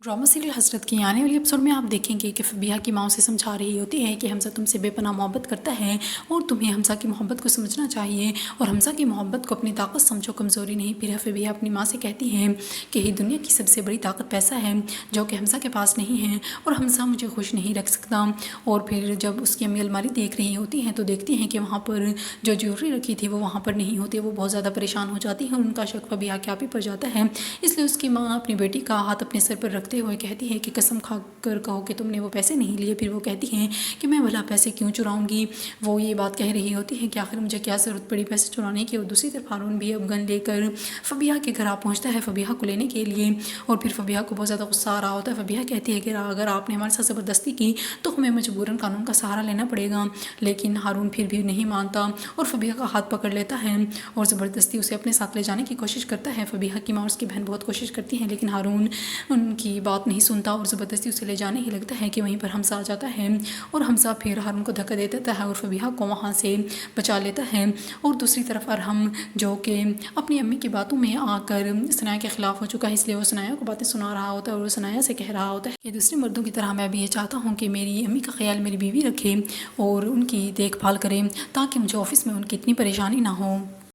Drama serial हसरत की आने वाली एपिसोड में आप देखेंगे कि फबीहा की माँ उसे समझा रही होती है कि हमजा तुमसे बेपनाह मोहब्बत करता है और तुम्हें हमजा की मोहब्बत को समझना चाहिए और हमजा की मोहब्बत को अपनी ताकत समझो, कमज़ोरी नहीं। फिर फबीहा अपनी माँ से कहती है कि ये दुनिया की सबसे बड़ी ताकत पैसा है जो कि हमजा के पास नहीं है और हमजा मुझे खुश नहीं रख सकता। और फिर जब उसकी अम्मी अलमारी देख रही होती हैं तो देखती हैं कि वहाँ पर जो ज्वेलरी रखी थी वो वहाँ पर नहीं होती। वो बहुत ज़्यादा परेशान हो जाती है, उनका शक फबीहा के आप ही पर जाता है। इसलिए उसकी माँ अपनी बेटी का हाथ अपने सर पर रखते हुए कहती है कि कसम खा कर कहो कि तुमने वो पैसे नहीं लिए। फिर वो कहती हैं कि मैं भला पैसे क्यों चुराऊंगी। वो ये बात कह रही होती है कि आखिर मुझे क्या ज़रूरत पड़ी पैसे चुराने की। और दूसरी तरफ हारून भी अब गन लेकर फबीहा के घर आ पहुँचता है फबीहा को लेने के लिए और फिर फबीहा को बहुत ज़्यादा गुस्सा आ रहा होता है। फबीहा कहती है कि अगर आपने हमारे साथ ज़बरदस्ती की तो हमें मजबूरन कानून का सहारा लेना पड़ेगा। लेकिन हारून फिर भी नहीं मानता और फबीहा का हाथ पकड़ लेता है और ज़बरदस्ती उसे अपने साथ ले जाने की कोशिश करता है। फबीहा की माँ और उसकी बहन बहुत कोशिश करती हैं लेकिन हारून उनकी बात नहीं सुनता और ज़बरदस्ती उसे ले जाने ही लगता है कि वहीं पर हमजा आ जाता है और हमजा फिर हारून को धक्का दे देता है और फबीहा को वहाँ से बचा लेता है। और दूसरी तरफ अरहम जो कि अपनी अम्मी की बातों में आकर सनाया के ख़िलाफ़ हो चुका है, इसलिए वो सनाया को बातें सुना रहा होता है और वो सनाया से कह रहा होता है कि दूसरे मर्दों की तरह मैं भी ये चाहता हूँ कि मेरी अम्मी का ख्याल मेरी बीवी रखे और उनकी देखभाल करे ताकि मुझे ऑफ़िस में उनकी इतनी परेशानी ना हो।